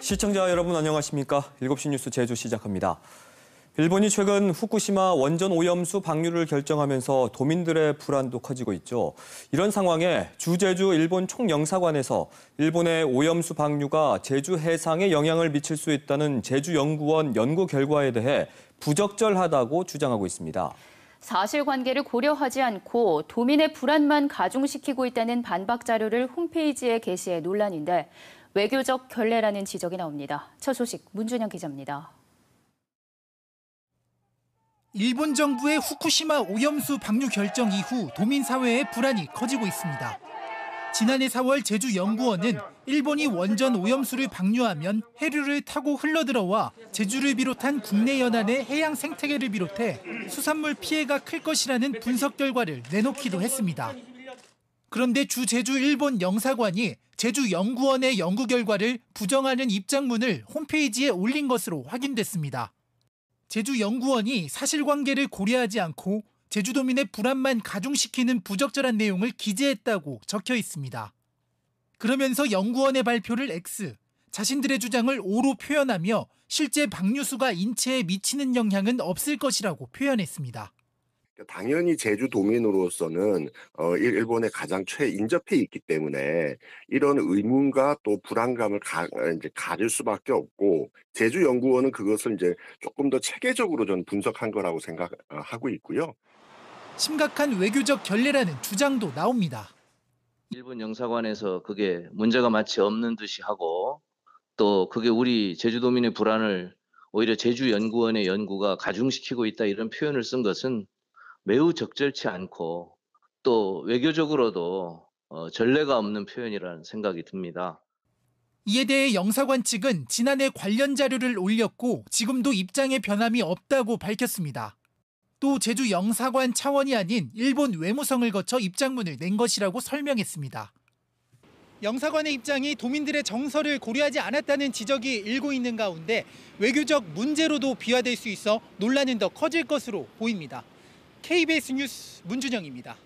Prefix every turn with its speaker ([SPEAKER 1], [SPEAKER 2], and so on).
[SPEAKER 1] 시청자 여러분 안녕하십니까? 7시 뉴스 제주 시작합니다. 일본이 최근 후쿠시마 원전 오염수 방류를 결정하면서 도민들의 불안도 커지고 있죠. 이런 상황에 주제주 일본 총영사관에서 일본의 오염수 방류가 제주 해상에 영향을 미칠 수 있다는 제주연구원 연구 결과에 대해 부적절하다고 주장하고 있습니다.
[SPEAKER 2] 사실관계를 고려하지 않고 도민의 불안만 가중시키고 있다는 반박 자료를 홈페이지에 게시해 논란인데 외교적 결례라는 지적이 나옵니다. 첫 소식 문준영 기자입니다.
[SPEAKER 3] 일본 정부의 후쿠시마 오염수 방류 결정 이후 도민 사회의 불안이 커지고 있습니다. 지난해 4월 제주연구원은 일본이 원전 오염수를 방류하면 해류를 타고 흘러들어와 제주를 비롯한 국내 연안의 해양 생태계를 비롯해 수산물 피해가 클 것이라는 분석 결과를 내놓기도 했습니다. 그런데 주 제주 일본 영사관이 제주연구원의 연구 결과를 부정하는 입장문을 홈페이지에 올린 것으로 확인됐습니다. 제주연구원이 사실관계를 고려하지 않고 제주도민의 불안만 가중시키는 부적절한 내용을 기재했다고 적혀 있습니다. 그러면서 연구원의 발표를 X, 자신들의 주장을 O로 표현하며 실제 방류수가 인체에 미치는 영향은 없을 것이라고 표현했습니다.
[SPEAKER 4] 당연히 제주도민으로서는 일본에 가장 최인접해 있기 때문에 이런 의문과 또 불안감을 가질 수밖에 없고 제주연구원은 그것을 이제 조금 더 체계적으로 전 분석한 거라고 생각하고 있고요.
[SPEAKER 3] 심각한 외교적 결례라는 주장도 나옵니다.
[SPEAKER 5] 일본 영사관에서 그게 문제가 마치 없는 듯이 하고 또 그게 우리 제주도민의 불안을 오히려 제주연구원의 연구가 가중시키고 있다 이런 표현을 쓴 것은 매우 적절치 않고 또 외교적으로도 전례가 없는 표현이라는 생각이 듭니다.
[SPEAKER 3] 이에 대해 영사관 측은 지난해 관련 자료를 올렸고 지금도 입장의 변함이 없다고 밝혔습니다. 또 제주 영사관 차원이 아닌 일본 외무성을 거쳐 입장문을 낸 것이라고 설명했습니다. 영사관의 입장이 도민들의 정서를 고려하지 않았다는 지적이 일고 있는 가운데 외교적 문제로도 비화될 수 있어 논란은 더 커질 것으로 보입니다. KBS 뉴스 문준영입니다.